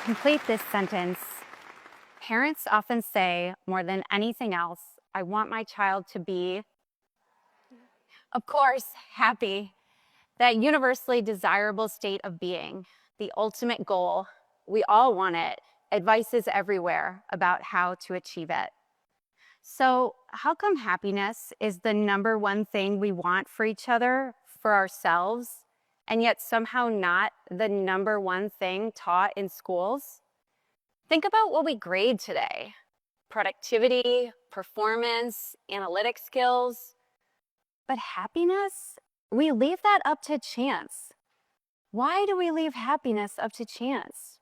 Complete this sentence. Parents often say, more than anything else, I want my child to be, of course, happy. That universally desirable state of being, the ultimate goal. We all want it. Advice is everywhere about how to achieve it. So, how come happiness is the number one thing we want for each other, for ourselves, and yet somehow not the number one thing taught in schools? Think about what we grade today: productivity, performance, analytic skills. But happiness? We leave that up to chance. Why do we leave happiness up to chance?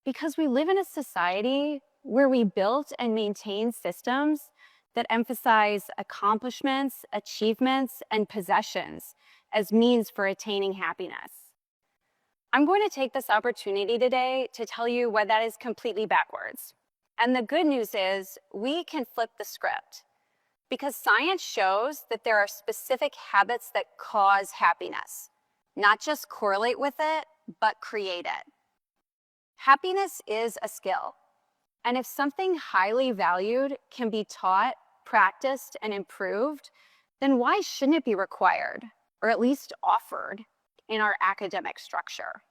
Because we live in a society where we built and maintain systems that emphasize accomplishments, achievements, and possessions as means for attaining happiness. I'm going to take this opportunity today to tell you why that is completely backwards. And the good news is we can flip the script, because science shows that there are specific habits that cause happiness, not just correlate with it, but create it. Happiness is a skill. And if something highly valued can be taught, practiced, and improved, then why shouldn't it be required, or at least offered, in our academic structure?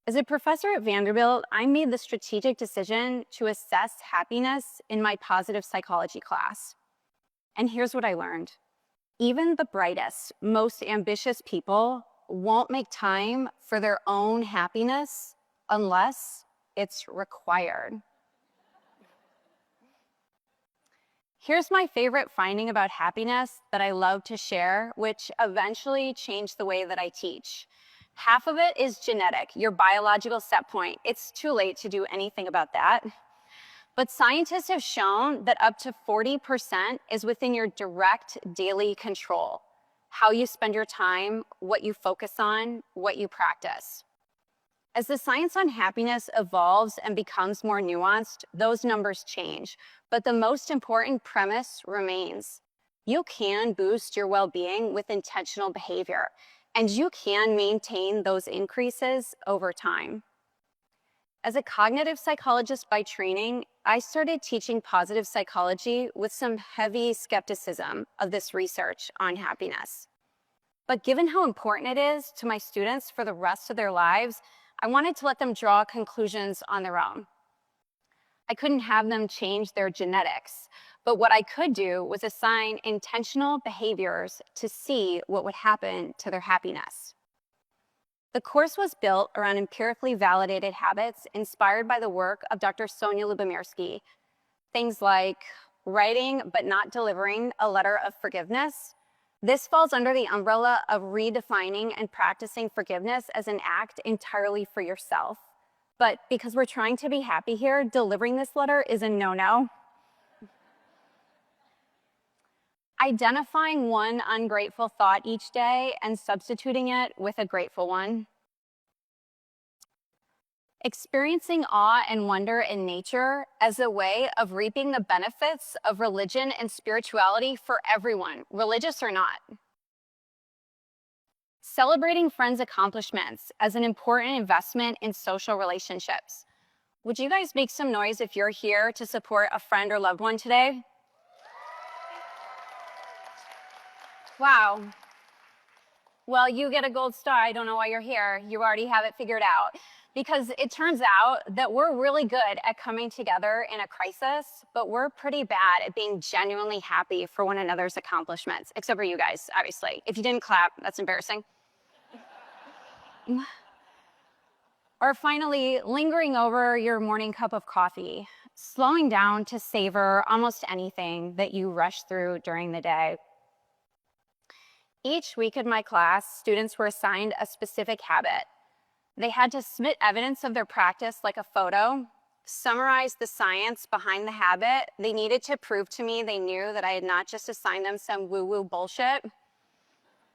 As a professor at Vanderbilt, I made the strategic decision to assess happiness in my positive psychology class. And here's what I learned. Even the brightest, most ambitious people won't make time for their own happiness unless it's required. Here's my favorite finding about happiness that I love to share, which eventually changed the way that I teach. Half of it is genetic, your biological set point. It's too late to do anything about that. But scientists have shown that up to 40% is within your direct daily control. How you spend your time, what you focus on, what you practice. As the science on happiness evolves and becomes more nuanced, those numbers change. But the most important premise remains. You can boost your well-being with intentional behavior, and you can maintain those increases over time. As a cognitive psychologist by training, I started teaching positive psychology with some heavy skepticism of this research on happiness. But given how important it is to my students for the rest of their lives, I wanted to let them draw conclusions on their own. I couldn't have them change their genetics, but what I could do was assign intentional behaviors to see what would happen to their happiness. The course was built around empirically validated habits inspired by the work of Dr. Sonia Lyubomirsky. Things like writing but not delivering a letter of forgiveness. This falls under the umbrella of redefining and practicing forgiveness as an act entirely for yourself. But because we're trying to be happy here, delivering this letter is a no-no. Identifying one ungrateful thought each day and substituting it with a grateful one. Experiencing awe and wonder in nature as a way of reaping the benefits of religion and spirituality for everyone, religious or not. Celebrating friends' accomplishments as an important investment in social relationships. Would you guys make some noise if you're here to support a friend or loved one today? Wow. Well, you get a gold star. I don't know why you're here. You already have it figured out. Because it turns out that we're really good at coming together in a crisis, but we're pretty bad at being genuinely happy for one another's accomplishments, except for you guys, obviously. If you didn't clap, that's embarrassing. Or finally, lingering over your morning cup of coffee, slowing down to savor almost anything that you rush through during the day. Each week in my class, students were assigned a specific habit. They had to submit evidence of their practice like a photo, summarize the science behind the habit. They needed to prove to me they knew that I had not just assigned them some woo-woo bullshit,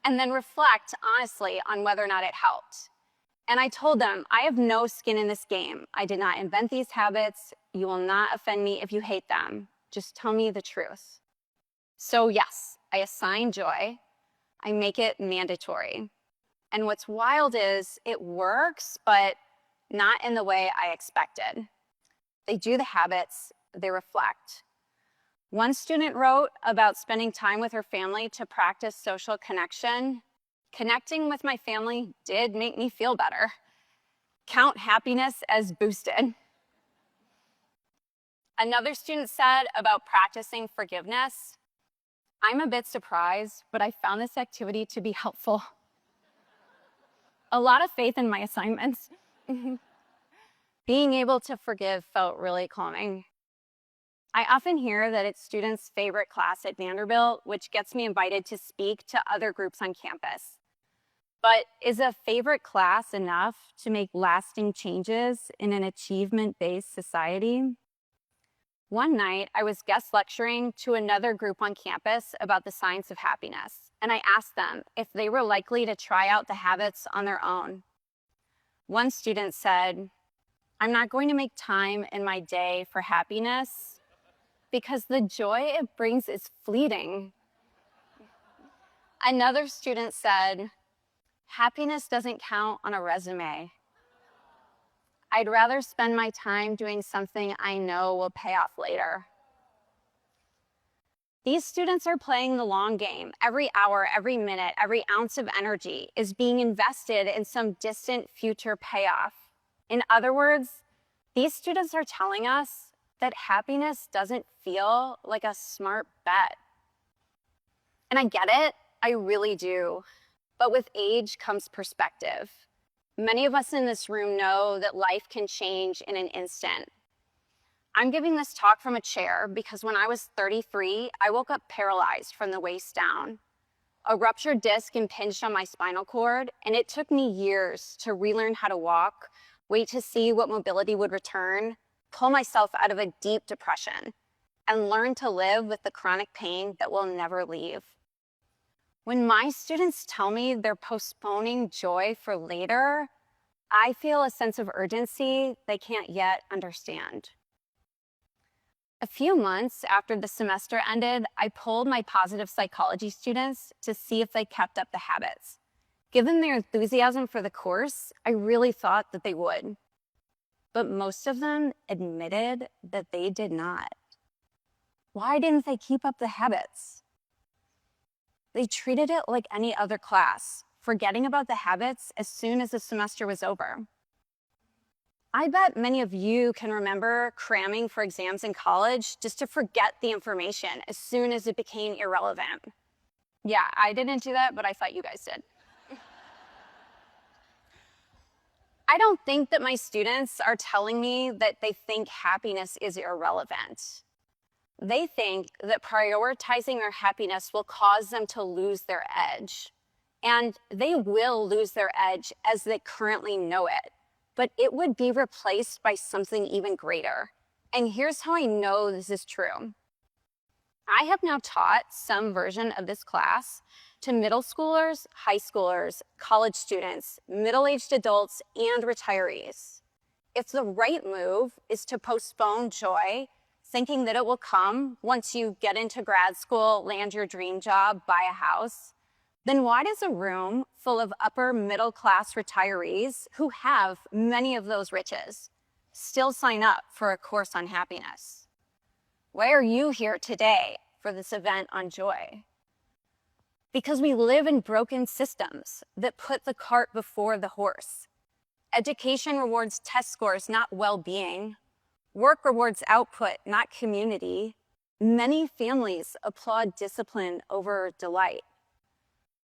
and then reflect honestly on whether or not it helped. And I told them, I have no skin in this game. I did not invent these habits. You will not offend me if you hate them. Just tell me the truth. So yes, I assign joy. I make it mandatory. And what's wild is it works, but not in the way I expected. They do the habits, they reflect. One student wrote about spending time with her family to practice social connection. Connecting with my family did make me feel better. Count happiness as boosted. Another student said about practicing forgiveness, I'm a bit surprised, but I found this activity to be helpful. A lot of faith in my assignments. Being able to forgive felt really calming. I often hear that it's students' favorite class at Vanderbilt, which gets me invited to speak to other groups on campus. But is a favorite class enough to make lasting changes in an achievement-based society? One night, I was guest lecturing to another group on campus about the science of happiness, and I asked them if they were likely to try out the habits on their own. One student said, I'm not going to make time in my day for happiness because the joy it brings is fleeting. Another student said, happiness doesn't count on a resume. I'd rather spend my time doing something I know will pay off later. These students are playing the long game. Every hour, every minute, every ounce of energy is being invested in some distant future payoff. In other words, these students are telling us that happiness doesn't feel like a smart bet. And I get it, I really do. But with age comes perspective. Many of us in this room know that life can change in an instant. I'm giving this talk from a chair because when I was 33, I woke up paralyzed from the waist down. A ruptured disc impinged on my spinal cord, and it took me years to relearn how to walk, wait to see what mobility would return, pull myself out of a deep depression, and learn to live with the chronic pain that will never leave. When my students tell me they're postponing joy for later, I feel a sense of urgency they can't yet understand. A few months after the semester ended, I polled my positive psychology students to see if they kept up the habits. Given their enthusiasm for the course, I really thought that they would. But most of them admitted that they did not. Why didn't they keep up the habits? They treated it like any other class, forgetting about the habits as soon as the semester was over. I bet many of you can remember cramming for exams in college just to forget the information as soon as it became irrelevant. Yeah, I didn't do that, but I thought you guys did. I don't think that my students are telling me that they think happiness is irrelevant. They think that prioritizing their happiness will cause them to lose their edge. And they will lose their edge as they currently know it, but it would be replaced by something even greater. And here's how I know this is true. I have now taught some version of this class to middle schoolers, high schoolers, college students, middle-aged adults, and retirees. If the right move is to postpone joy, thinking that it will come once you get into grad school, land your dream job, buy a house, then why does a room full of upper middle class retirees who have many of those riches still sign up for a course on happiness? Why are you here today for this event on joy? Because we live in broken systems that put the cart before the horse. Education rewards test scores, not well-being. Work rewards output, not community. Many families applaud discipline over delight.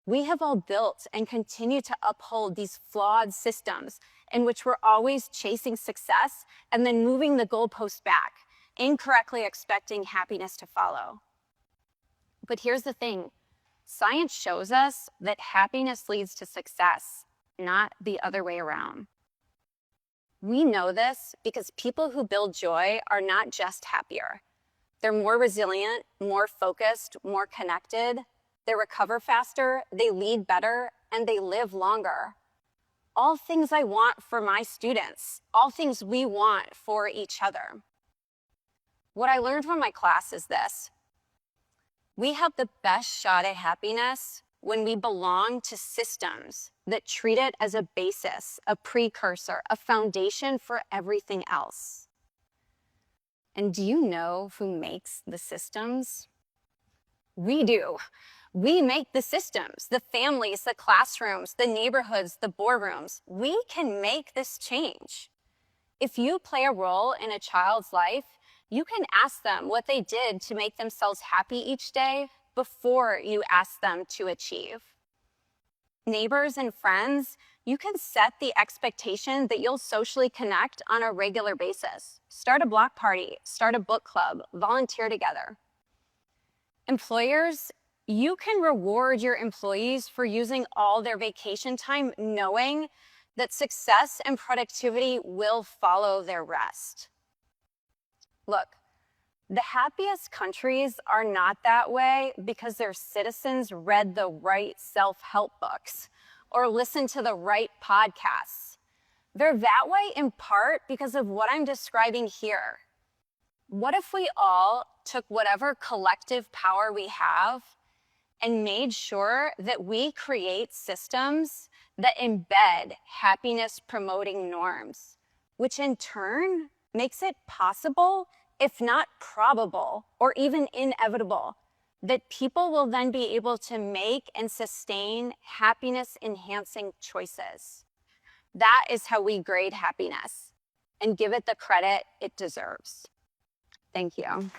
We have all built and continue to uphold these flawed systems in which we're always chasing success and then moving the goalpost back, incorrectly expecting happiness to follow. But here's the thing. Science shows us that happiness leads to success, not the other way around. We know this because people who build joy are not just happier. They're more resilient, more focused, more connected. They recover faster, they lead better, and they live longer. All things I want for my students, all things we want for each other. What I learned from my class is this. We have the best shot at happiness when we belong to systems that treat it as a basis, a precursor, a foundation for everything else. And do you know who makes the systems? We do. We make the systems, the families, the classrooms, the neighborhoods, the boardrooms. We can make this change. If you play a role in a child's life, you can ask them what they did to make themselves happy each day before you ask them to achieve. Neighbors and friends, you can set the expectation that you'll socially connect on a regular basis. Start a block party, start a book club, volunteer together. Employers, you can reward your employees for using all their vacation time knowing that success and productivity will follow their rest. Look, the happiest countries are not that way because their citizens read the right self-help books or listened to the right podcasts. They're that way in part because of what I'm describing here. What if we all took whatever collective power we have and made sure that we create systems that embed happiness-promoting norms, which in turn makes it possible, if not probable, or even inevitable, that people will then be able to make and sustain happiness-enhancing choices. That is how we grade happiness and give it the credit it deserves. Thank you.